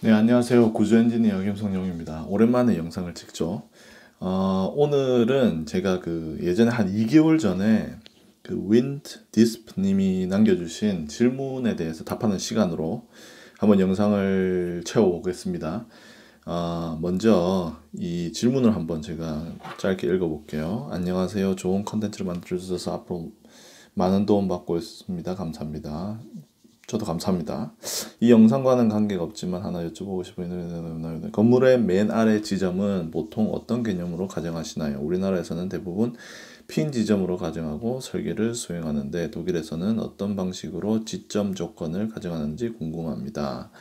네, 안녕하세요. 구조 엔지니어 김성용입니다. 오랜만에 영상을 찍죠. 오늘은 제가 예전에 한 2개월 전에 윈드 디스프 님이 남겨주신 질문에 대해서 답하는 시간으로 한번 영상을 채워보겠습니다. 먼저 이 질문을 한번 제가 짧게 읽어볼게요. 안녕하세요. 좋은 컨텐츠를 만들어주셔서 앞으로 많은 도움 받고 있습니다. 감사합니다. 저도 감사합니다. 이 영상과는 관계가 없지만 하나 여쭤보고 싶은 건물의 맨 아래 지점은 보통 어떤 개념으로 가정하시나요? 우리나라에서는 대부분 핀 지점으로 가정하고 설계를 수행하는데 독일에서는 어떤 방식으로 지점 조건을 가정하는지 궁금합니다.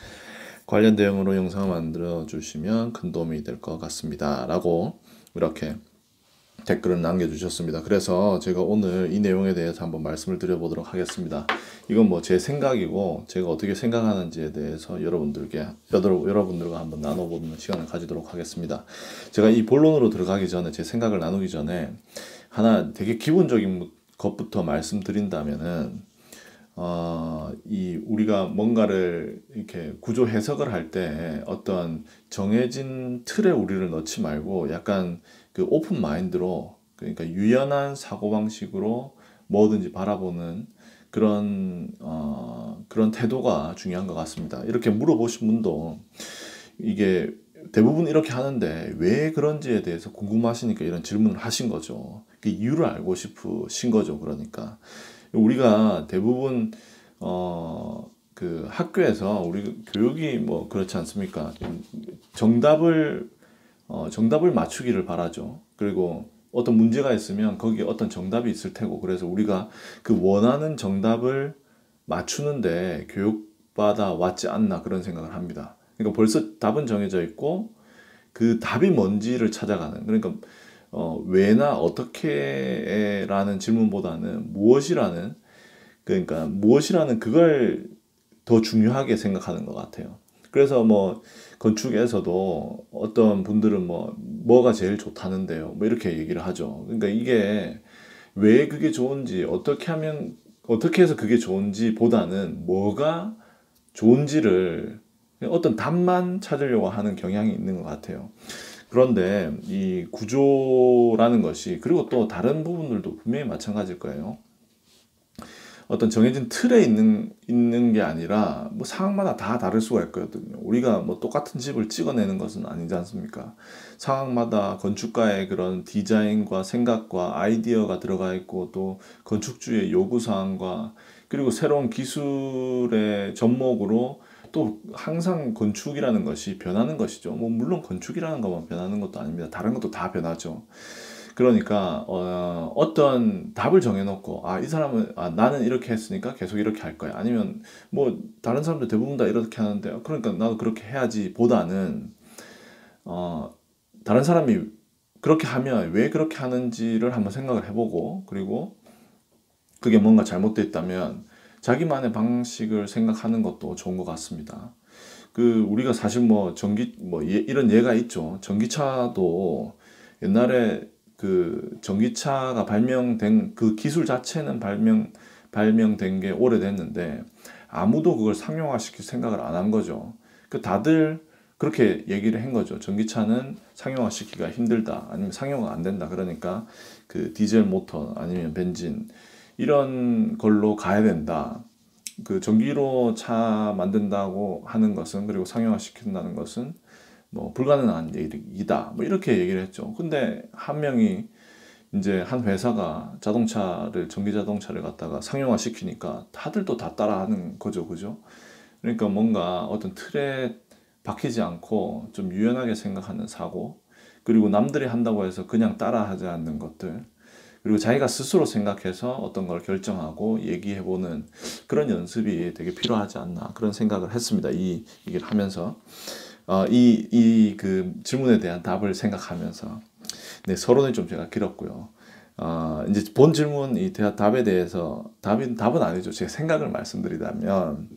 관련 내용으로 영상을 만들어 주시면 큰 도움이 될 것 같습니다. 라고 이렇게 댓글을 남겨주셨습니다. 그래서 제가 오늘 이 내용에 대해서 한번 말씀을 드려보도록 하겠습니다. 이건 뭐 제 생각이고 제가 어떻게 생각하는지에 대해서 여러분들과 한번 나눠보는 시간을 가지도록 하겠습니다. 제가 이 본론으로 들어가기 전에 제 생각을 나누기 전에 하나 되게 기본적인 것부터 말씀드린다면은 우리가 뭔가를 이렇게 구조 해석을 할 때 어떤 정해진 틀에 우리를 넣지 말고 약간 오픈 마인드로, 그러니까 유연한 사고방식으로 뭐든지 바라보는 그런 태도가 중요한 것 같습니다. 이렇게 물어보신 분도 이게 대부분 이렇게 하는데 왜 그런지에 대해서 궁금하시니까 이런 질문을 하신 거죠. 그 이유를 알고 싶으신 거죠. 그러니까 우리가 대부분 학교에서 우리 교육이 뭐 그렇지 않습니까? 정답을 맞추기를 바라죠. 그리고 어떤 문제가 있으면 거기에 어떤 정답이 있을 테고, 그래서 우리가 그 원하는 정답을 맞추는데 교육받아 왔지 않나 그런 생각을 합니다. 그러니까 벌써 답은 정해져 있고 그 답이 뭔지를 찾아가는, 그러니까 왜나 어떻게라는 질문보다는 무엇이라는 그걸 더 중요하게 생각하는 것 같아요. 그래서 뭐 건축에서도 어떤 분들은 뭐가 제일 좋다는데요, 뭐 이렇게 얘기를 하죠. 그러니까 이게 왜 그게 좋은지, 어떻게 해서 그게 좋은지 보다는 뭐가 좋은지를 어떤 답만 찾으려고 하는 경향이 있는 것 같아요. 그런데 이 구조라는 것이, 그리고 또 다른 부분들도 분명히 마찬가지일 거예요. 어떤 정해진 틀에 있는 게 아니라 뭐 상황마다 다 다를 수가 있거든요. 우리가 뭐 똑같은 집을 찍어내는 것은 아니지 않습니까? 상황마다 건축가의 그런 디자인과 생각과 아이디어가 들어가 있고, 또 건축주의 요구사항과, 그리고 새로운 기술의 접목으로 또 항상 건축이라는 것이 변하는 것이죠. 뭐 물론 건축이라는 것만 변하는 것도 아닙니다. 다른 것도 다 변하죠. 그러니까 어떤 답을 정해놓고, 이 사람은 나는 이렇게 했으니까 계속 이렇게 할 거야. 아니면 뭐 다른 사람들 대부분 다 이렇게 하는데 그러니까 나도 그렇게 해야지 보다는 다른 사람이 그렇게 하면 왜 그렇게 하는지를 한번 생각을 해보고, 그리고 그게 뭔가 잘못되어 있다면 자기만의 방식을 생각하는 것도 좋은 것 같습니다. 우리가 사실 이런 예가 있죠. 전기차도 옛날에 전기차가 발명된 그 기술 자체는 발명된 게 오래됐는데 아무도 그걸 상용화시킬 생각을 안 한 거죠. 다들 그렇게 얘기를 한 거죠. 전기차는 상용화시키기가 힘들다, 아니면 상용화 안 된다. 그러니까 디젤 모터 아니면 벤진 이런 걸로 가야 된다. 전기로 차 만든다고 하는 것은, 그리고 상용화 시킨다는 것은 뭐 불가능한 일이다, 뭐 이렇게 얘기를 했죠. 근데 이제 한 회사가 전기 자동차를 갖다가 상용화 시키니까 다들 또 다 따라하는 거죠. 그죠? 그러니까 뭔가 어떤 틀에 박히지 않고 좀 유연하게 생각하는 사고, 그리고 남들이 한다고 해서 그냥 따라하지 않는 것들, 그리고 자기가 스스로 생각해서 어떤 걸 결정하고 얘기해보는 그런 연습이 되게 필요하지 않나 그런 생각을 했습니다. 이 얘기를 하면서 질문에 대한 답을 생각하면서. 네, 서론이 좀 제가 길었고요. 이제 본 질문 답에 대해서 답은 아니죠. 제 생각을 말씀드리자면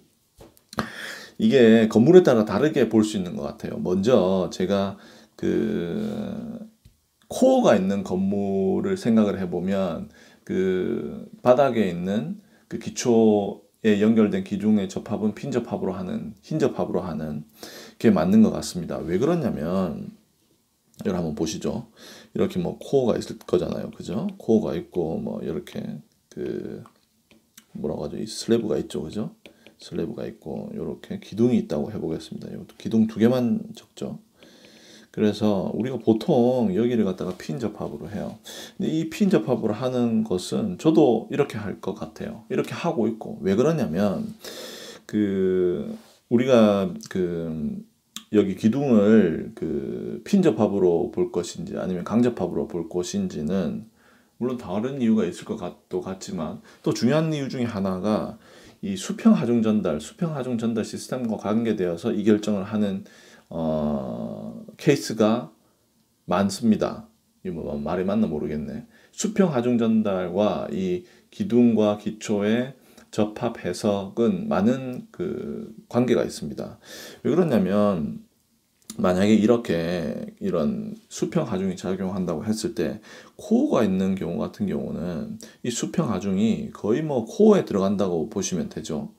이게 건물에 따라 다르게 볼 수 있는 것 같아요. 먼저 제가 코어가 있는 건물을 생각을 해보면 바닥에 있는 기초에 연결된 기둥의 접합은 흰 접합으로 하는, 그게 맞는 것 같습니다. 왜 그러냐면 이걸 한번 보시죠. 이렇게 뭐 코어가 있을 거잖아요. 그죠? 코어가 있고 뭐 이렇게 그 뭐라고 하죠? 이 슬래브가 있죠. 그죠? 슬래브가 있고 이렇게 기둥이 있다고 해보겠습니다. 이것도 기둥 두 개만 적죠. 그래서 우리가 보통 여기를 갖다가 핀 접합으로 해요. 근데 이 핀 접합으로 하는 것은 저도 이렇게 할 것 같아요. 이렇게 하고 있고 왜 그러냐면 그 우리가 그 여기 기둥을 그 핀 접합으로 볼 것인지 아니면 강 접합으로 볼 것인지는 물론 다른 이유가 있을 것 같지만 또 중요한 이유 중에 하나가 이 수평 하중 전달 시스템과 관계되어서 이 결정을 하는 케이스가 많습니다. 이 뭐 말이 맞나 모르겠네. 수평 하중 전달과 이 기둥과 기초의 접합 해석은 많은 그 관계가 있습니다. 왜 그러냐면 만약에 이렇게 이런 수평 하중이 작용한다고 했을 때 코어가 있는 경우 같은 경우는 이 수평 하중이 거의 뭐 코어에 들어간다고 보시면 되죠.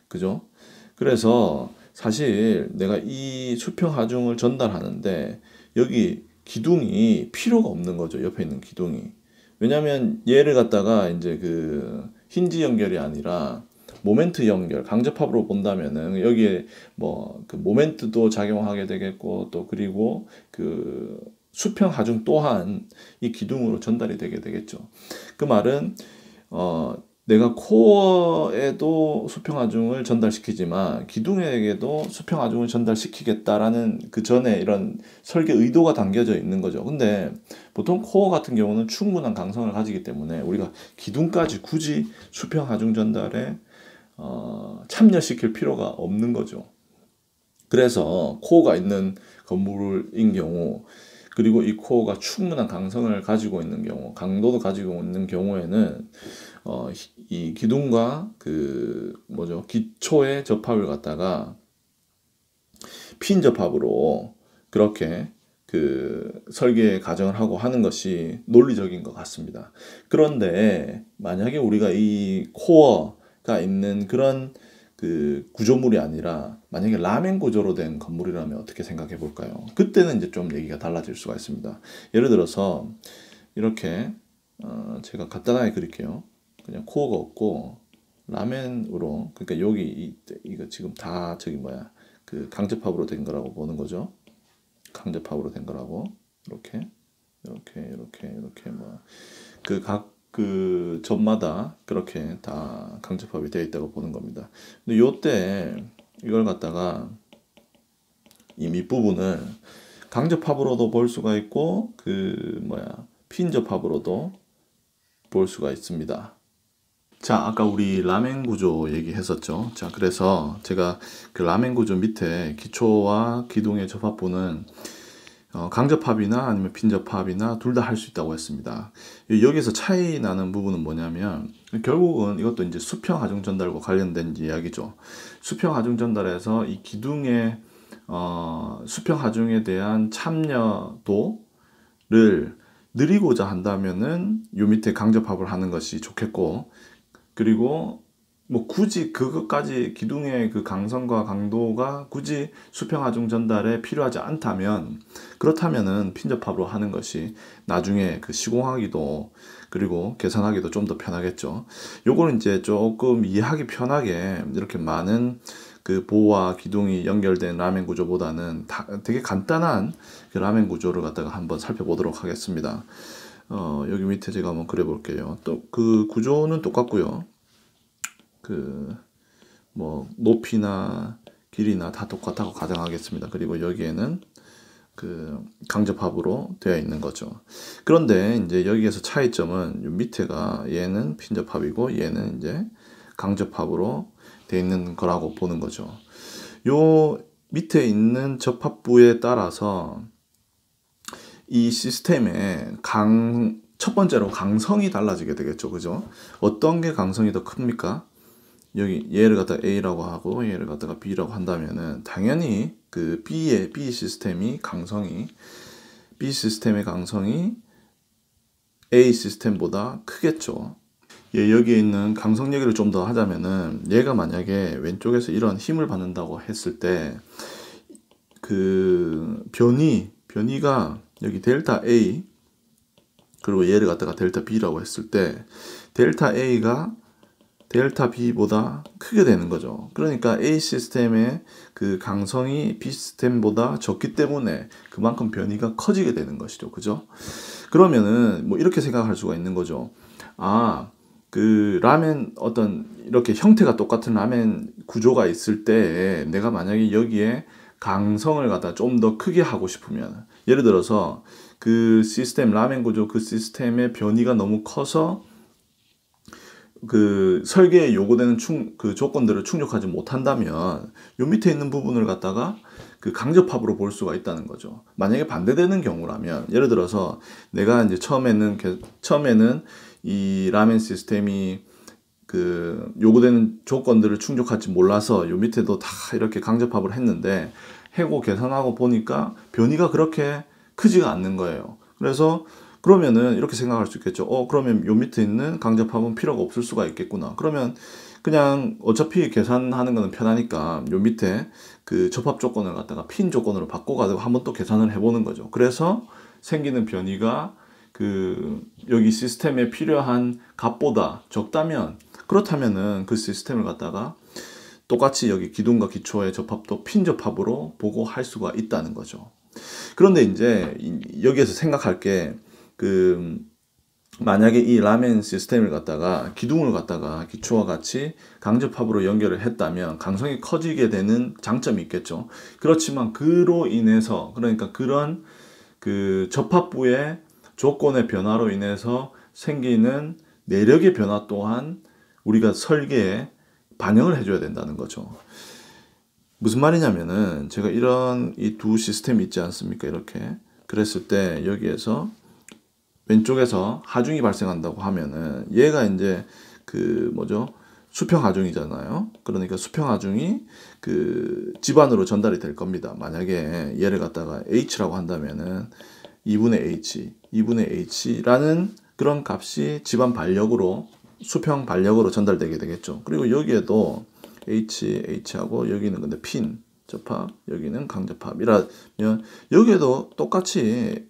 그죠? 그래서 사실 내가 이 수평 하중을 전달하는데 여기 기둥이 필요가 없는 거죠. 옆에 있는 기둥이. 왜냐면 얘를 갖다가 이제 그 힌지 연결이 아니라 모멘트 연결, 강접합으로 본다면은 여기에 뭐 그 모멘트도 작용하게 되겠고 또 그리고 그 수평 하중 또한 이 기둥으로 전달이 되게 되겠죠. 그 말은 내가 코어에도 수평 하중을 전달시키지만 기둥에게도 수평 하중을 전달시키겠다라는 그 전에 이런 설계 의도가 담겨져 있는 거죠. 근데 보통 코어 같은 경우는 충분한 강성을 가지기 때문에 우리가 기둥까지 굳이 수평 하중 전달에 참여시킬 필요가 없는 거죠. 그래서 코어가 있는 건물인 경우 그리고 이 코어가 충분한 강성을 가지고 있는 경우 강도도 가지고 있는 경우에는 이 기둥과 그 뭐죠 기초의 접합을 갖다가 핀 접합으로 그렇게 그 설계 가정을 하고 하는 것이 논리적인 것 같습니다. 그런데 만약에 우리가 이 코어가 있는 그런 그 구조물이 아니라 만약에 라멘 구조로 된 건물이라면 어떻게 생각해 볼까요? 그때는 이제 좀 얘기가 달라질 수가 있습니다. 예를 들어서 이렇게 제가 간단하게 그릴게요. 그냥 코어가 없고 라멘으로 그러니까 여기 이거 지금 다 저기 뭐야 그 강접합으로 된 거라고 보는 거죠. 강접합으로 된 거라고 이렇게 뭐 그 각 그 점마다 그렇게 다 강접합이 되어 있다고 보는 겁니다. 근데 요때 이걸 갖다가 이 밑부분을 강접합으로도 볼 수가 있고 그 뭐야 핀접합으로도 볼 수가 있습니다. 자, 아까 우리 라멘 구조 얘기했었죠. 자, 그래서 제가 그 라멘 구조 밑에 기초와 기둥의 접합부는 강접합이나 아니면 핀접합이나 둘 다 할 수 있다고 했습니다. 여기서 차이 나는 부분은 뭐냐면 결국은 이것도 이제 수평 하중 전달과 관련된 이야기죠. 수평 하중 전달에서 이 기둥의 수평 하중에 대한 참여도를 늘리고자 한다면은 요 밑에 강접합을 하는 것이 좋겠고 그리고 뭐 굳이 그것까지 기둥의 그 강성과 강도가 굳이 수평 하중 전달에 필요하지 않다면 그렇다면은 핀접합으로 하는 것이 나중에 그 시공하기도 그리고 계산하기도 좀 더 편하겠죠. 요거는 이제 조금 이해하기 편하게 이렇게 많은 그 보와 기둥이 연결된 라멘 구조보다는 되게 간단한 그 라멘 구조를 갖다가 한번 살펴보도록 하겠습니다. 여기 밑에 제가 한번 그려볼게요. 또 그 구조는 똑같고요. 그 뭐 높이나 길이나 다 똑같다고 가정하겠습니다. 그리고 여기에는 그 강접합으로 되어 있는 거죠. 그런데 이제 여기에서 차이점은 요 밑에가 얘는 핀접합이고 얘는 이제 강접합으로 되어 있는 거라고 보는 거죠. 요 밑에 있는 접합부에 따라서 이 시스템의 첫 번째로 강성이 달라지게 되겠죠. 그죠? 어떤 게 강성이 더 큽니까? 여기 얘를 갖다가 A라고 하고 얘를 갖다가 B라고 한다면은 당연히 그 B 시스템의 강성이 A 시스템보다 크겠죠. 여기에 있는 강성 얘기를 좀 더 하자면은 얘가 만약에 왼쪽에서 이런 힘을 받는다고 했을 때 그 변이가 여기 델타 A 그리고 얘를 갖다가 델타 B라고 했을 때 델타 A가 델타 B보다 크게 되는 거죠. 그러니까 A 시스템의 그 강성이 B 시스템보다 적기 때문에 그만큼 변이가 커지게 되는 것이죠. 그죠? 그러면은 뭐 이렇게 생각할 수가 있는 거죠. 아, 그 라멘 어떤 이렇게 형태가 똑같은 라멘 구조가 있을 때 내가 만약에 여기에 강성을 갖다 좀 더 크게 하고 싶으면 예를 들어서 그 시스템 라멘 구조 그 시스템의 변이가 너무 커서 그 설계에 요구되는 그 조건들을 충족하지 못한다면 요 밑에 있는 부분을 갖다가 그 강접합으로 볼 수가 있다는 거죠. 만약에 반대되는 경우라면 예를 들어서 내가 이제 처음에는 이 라멘 시스템이 그 요구되는 조건들을 충족하지 몰라서 요 밑에도 다 이렇게 강접합을 했는데 해고 계산하고 보니까 변이가 그렇게 크지가 않는 거예요. 그래서 그러면은 이렇게 생각할 수 있겠죠. 그러면 요 밑에 있는 강접합은 필요가 없을 수가 있겠구나. 그러면 그냥 어차피 계산하는 거는 편하니까 요 밑에 그 접합 조건을 갖다가 핀 조건으로 바꿔가지고 한번 또 계산을 해보는 거죠. 그래서 생기는 변이가 그 여기 시스템에 필요한 값보다 적다면 그렇다면은 그 시스템을 갖다가 똑같이 여기 기둥과 기초의 접합도 핀 접합으로 보고 할 수가 있다는 거죠. 그런데 이제 여기에서 생각할 게 그 만약에 이 라멘 시스템을 갖다가 기둥을 갖다가 기초와 같이 강접합으로 연결을 했다면 강성이 커지게 되는 장점이 있겠죠. 그렇지만 그로 인해서 그러니까 그런 그 접합부의 조건의 변화로 인해서 생기는 내력의 변화 또한 우리가 설계에 반영을 해줘야 된다는 거죠. 무슨 말이냐면은 제가 이런 이 두 시스템이 있지 않습니까? 이렇게 그랬을 때 여기에서 왼쪽에서 하중이 발생한다고 하면은 얘가 이제 그 뭐죠? 수평 하중이잖아요. 그러니까 수평 하중이 그 집안으로 전달이 될 겁니다. 만약에 얘를 갖다가 h라고 한다면은 2분의 h라는 그런 값이 집안 발력으로 수평 발력으로 전달되게 되겠죠. 그리고 여기에도 h하고 여기는 근데 핀 접합, 여기는 강접합이라면 여기에도 똑같이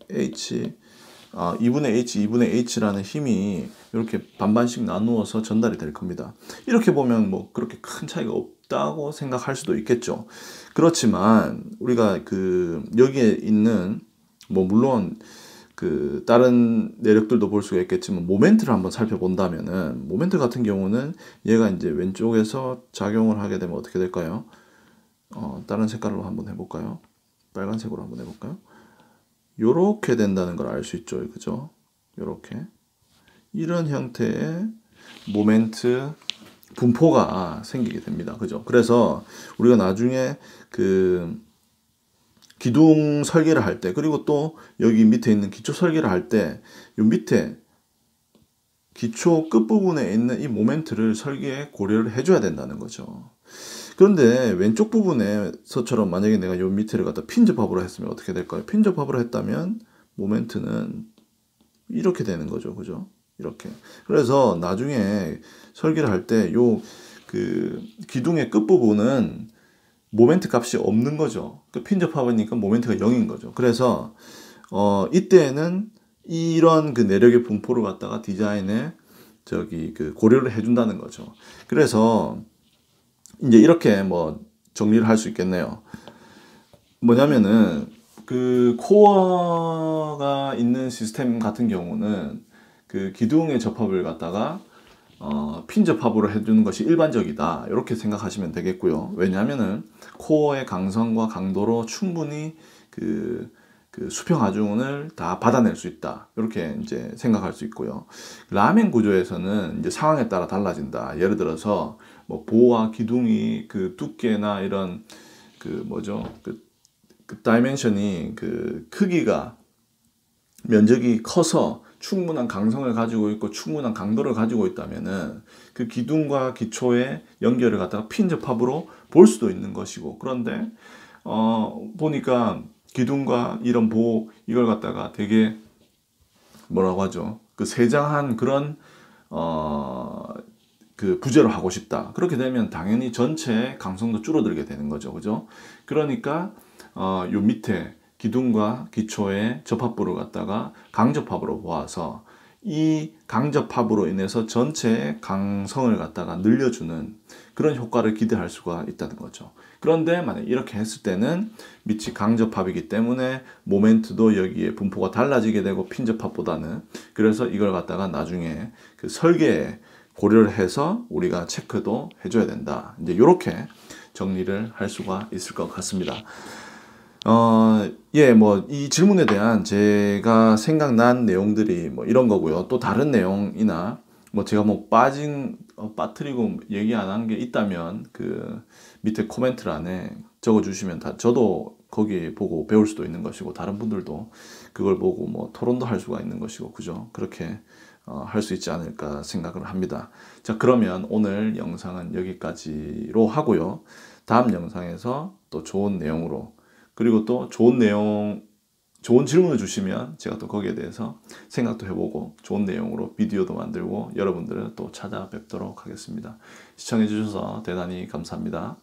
2분의 h라는 힘이 이렇게 반반씩 나누어서 전달이 될 겁니다. 이렇게 보면 뭐 그렇게 큰 차이가 없다고 생각할 수도 있겠죠. 그렇지만 우리가 그 여기에 있는 뭐 물론 그 다른 내력들도 볼 수가 있겠지만 모멘트를 한번 살펴본다면은 모멘트 같은 경우는 얘가 이제 왼쪽에서 작용을 하게 되면 어떻게 될까요? 다른 색깔로 한번 해볼까요? 빨간색으로 한번 해볼까요? 요렇게 된다는 걸 알 수 있죠. 그죠? 요렇게. 이런 형태의 모멘트 분포가 생기게 됩니다. 그죠? 그래서 우리가 나중에 그 기둥 설계를 할 때, 그리고 또 여기 밑에 있는 기초 설계를 할 때, 요 밑에 기초 끝부분에 있는 이 모멘트를 설계에 고려를 해줘야 된다는 거죠. 그런데 왼쪽 부분에서처럼 만약에 내가 요 밑에를 갖다 핀 접합으로 했으면 어떻게 될까요? 핀 접합으로 했다면 모멘트는 이렇게 되는 거죠. 그죠? 이렇게. 그래서 나중에 설계를 할 때 요 그 기둥의 끝부분은 모멘트 값이 없는 거죠. 핀 접합이니까 모멘트가 0인 거죠. 그래서 이때는 이런 그 내력의 분포를 갖다가 디자인에 그 고려를 해준다는 거죠. 그래서 이제 이렇게 뭐 정리를 할 수 있겠네요. 뭐냐면은 그 코어가 있는 시스템 같은 경우는 그 기둥의 접합을 갖다가 핀 접합으로 해주는 것이 일반적이다. 이렇게 생각하시면 되겠고요. 왜냐하면은 코어의 강성과 강도로 충분히 그 수평 하중을 다 받아낼 수 있다. 이렇게 이제 생각할 수 있고요. 라멘 구조에서는 이제 상황에 따라 달라진다. 예를 들어서 뭐 보와 기둥이 그 두께나 이런 그 뭐죠? 그 다이멘션이 그 크기가 면적이 커서 충분한 강성을 가지고 있고 충분한 강도를 가지고 있다면은 그 기둥과 기초의 연결을 갖다가 핀 접합으로 볼 수도 있는 것이고, 그런데 보니까 기둥과 이런 보 이걸 갖다가 되게 뭐라고 하죠? 그 세장한 그런 그 부재로 하고 싶다. 그렇게 되면 당연히 전체 강성도 줄어들게 되는 거죠. 그죠? 그러니까 요 밑에 기둥과 기초의 접합부를 갖다가 강접합으로 모아서 이 강접합으로 인해서 전체의 강성을 갖다가 늘려주는 그런 효과를 기대할 수가 있다는 거죠. 그런데 만약 이렇게 했을 때는 밑이 강접합이기 때문에 모멘트도 여기에 분포가 달라지게 되고 핀접합보다는, 그래서 이걸 갖다가 나중에 그 설계에 고려를 해서 우리가 체크도 해줘야 된다. 이제 이렇게 정리를 할 수가 있을 것 같습니다. 예, 뭐, 이 질문에 대한 제가 생각난 내용들이 뭐 이런 거고요. 또 다른 내용이나, 뭐 제가 뭐 빠뜨리고 얘기 안 한 게 있다면, 그 밑에 코멘트란에 적어주시면 저도 거기 보고 배울 수도 있는 것이고, 다른 분들도 그걸 보고 뭐 토론도 할 수가 있는 것이고, 그죠? 그렇게 할 수 있지 않을까 생각을 합니다. 자, 그러면 오늘 영상은 여기까지로 하고요. 다음 영상에서 또 좋은 내용으로, 그리고 또 좋은 내용, 좋은 질문을 주시면 제가 또 거기에 대해서 생각도 해보고 좋은 내용으로 비디오도 만들고 여러분들을 또 찾아뵙도록 하겠습니다. 시청해 주셔서 대단히 감사합니다.